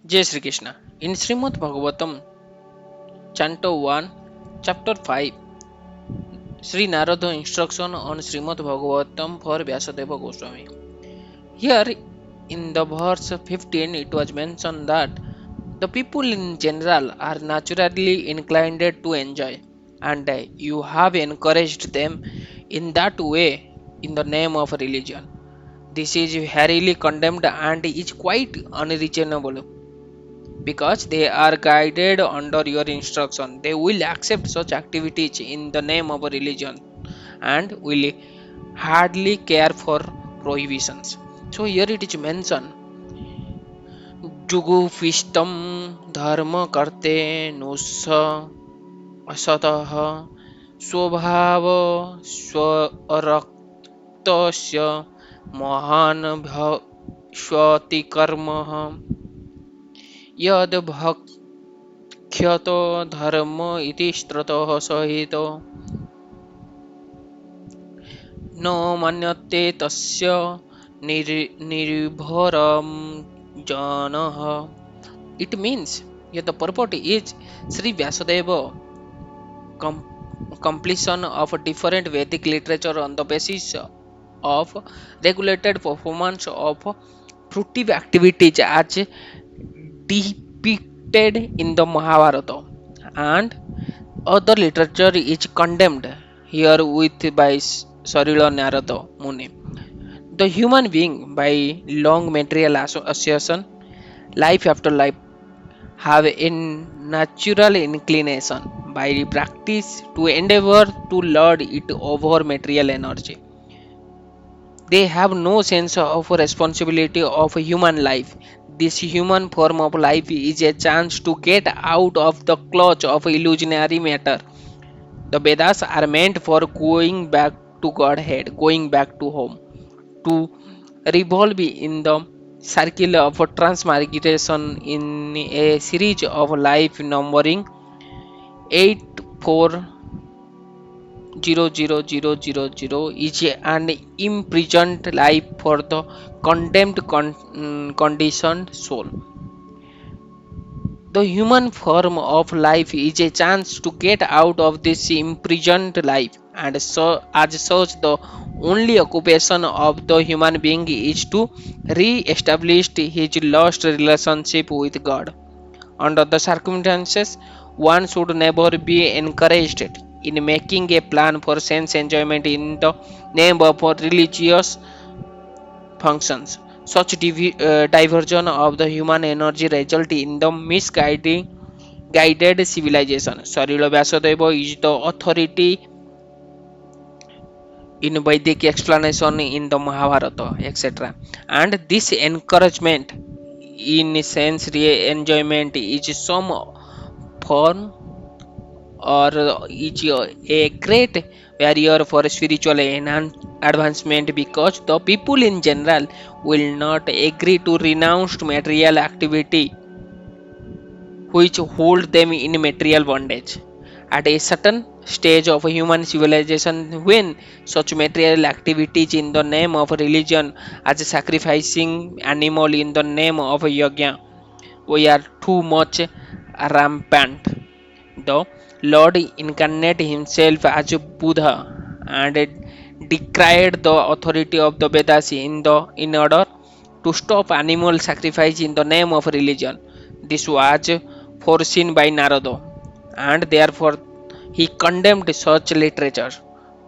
Jai Sri Krishna. In Srimad Bhagavatam, Canto 1, Chapter 5, Sri Narada instruction on Srimad Bhagavatam for Vyasadeva Goswami. Here in the verse 15, it was mentioned that the people in general are naturally inclined to enjoy, and you have encouraged them in that way in the name of religion. This is highly condemned and is quite unreasonable because they are guided under your instruction. They will accept such activities in the name of a religion and will hardly care for prohibitions. So here it is mentioned जुगुफिष्टम धर्म करते नुस असतः स्वभाव स्वरक्तस्य महान भक्ष्यति कर्म यद भक्ष्यतो धर्म इति स्त्रोतः सहित न मन्यते तस्य निर्भरं जनः. It means here the purport is Sri Vyasadeva com- completion of different Vedic literature on the basis of regulated performance of fruitive activities as depicted in the Mahabharata, and other literature is condemned here with by Sarila Narada Muni. The human being, by long material association, life after life, have a natural inclination by practice to endeavor to lord it over material energy. They have no sense of responsibility of human life. This human form of life is a chance to get out of the clutch of illusionary matter. The Vedas are meant for going back to Godhead, going back to home, to revolve in the circle of transmigration in a series of life numbering 840000 is an imprisoned life for the condemned conditioned soul. The human form of life is a chance to get out of this imprisoned life, and so, as such, the only occupation of the human being is to re-establish his lost relationship with God. Under the circumstances, one should never be encouraged in making a plan for sense enjoyment in the name of religious functions. Such diversion of the human energy result in the misguiding guided civilization. Sarila Vyasadeva is the authority in Vedic explanation in the Mahabharata, etc. And this encouragement in sensory enjoyment is some form or is a great barrier for spiritual advancement because the people in general will not agree to renounce material activity which hold them in material bondage. At a certain stage of human civilization, when such material activities in the name of religion, as sacrificing animal in the name of yajna, we are too much rampant, the Lord incarnate himself as Buddha and decried the authority of the Vedas in order to stop animal sacrifice in the name of religion. This was foreseen by Narada, and therefore he condemned such literature.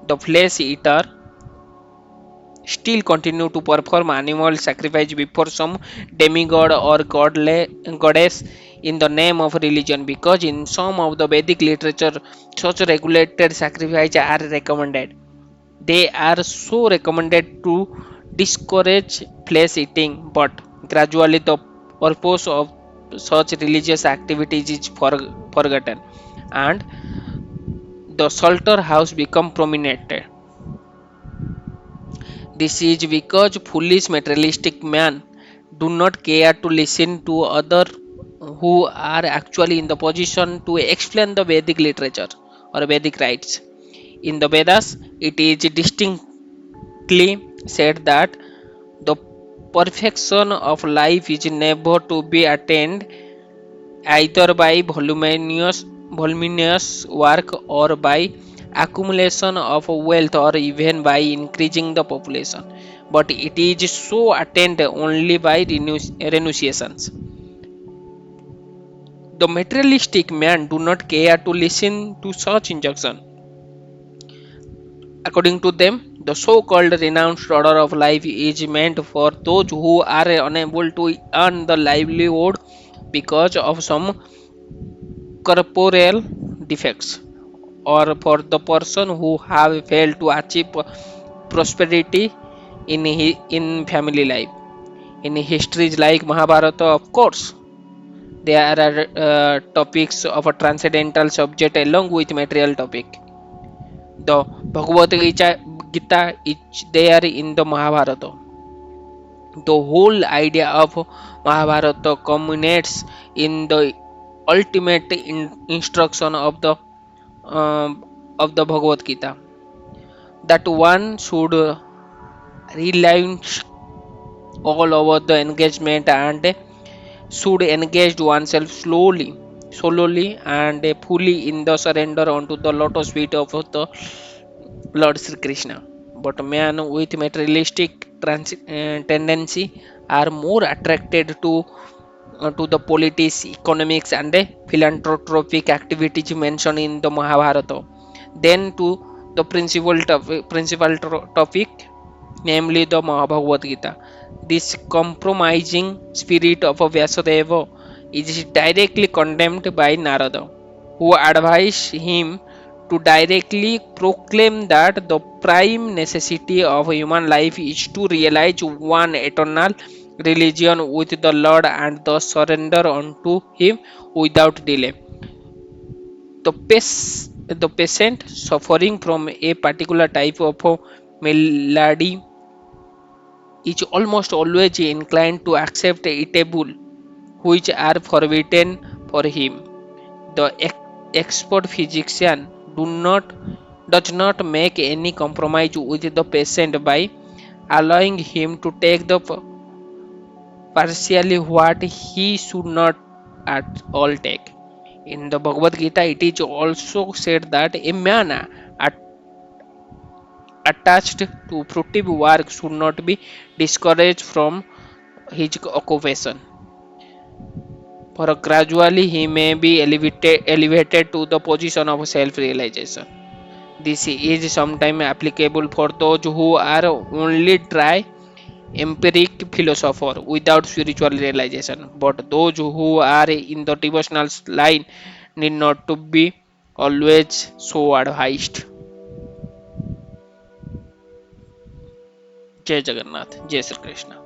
The flesh eater still continue to perform animal sacrifice before some demigod or goddess in the name of religion, because in some of the Vedic literature such regulated sacrifice are recommended. They are so recommended to discourage flesh eating, but gradually the purpose of such religious activities is forgotten, and the slaughterhouse become prominent. This is because foolish materialistic men do not care to listen to others who are actually in the position to explain the Vedic literature or Vedic rites. In the Vedas, it is distinctly said that the perfection of life is never to be attained either by voluminous work or by accumulation of wealth or even by increasing the population, but it is so attained only by renunciations. The materialistic man do not care to listen to such injunction. According to them, the so-called renounced order of life is meant for those who are unable to earn the livelihood because of some corporeal defects, or for the person who have failed to achieve prosperity in family life. In histories like Mahabharata, of course, there are topics of a transcendental subject along with material topic. The Bhagavad Gita is there in the Mahabharata. The whole idea of Mahabharata culminates in the ultimate instruction of the Bhagavad Gita, that one should relaunch all over the engagement and should engage oneself slowly and fully in the surrender onto the lotus feet of the Lord Sri Krishna. But man with materialistic tendency are more attracted to the politics, economics, and philanthropic activities mentioned in the Mahabharata than to the principal topic, namely the Bhagavad Gita. This compromising spirit of Vyasadeva is directly condemned by Narada, who advised him to directly proclaim that the prime necessity of human life is to realize one eternal religion with the Lord and thus surrender unto Him without delay. The patient suffering from a particular type of malady is almost always inclined to accept eatable which are forbidden for him. The expert physician does not make any compromise with the patient by allowing him to take the partially what he should not at all take. In the Bhagavad Gita, it is also said that a man attached to fruitive work should not be discouraged from his occupation, for gradually he may be elevated to the position of self-realization. This is sometimes applicable for those who are only dry empiric philosopher without spiritual realization, but those who are in the devotional line need not to be always so advised. जय जगन्नाथ, जय श्री कृष्ण।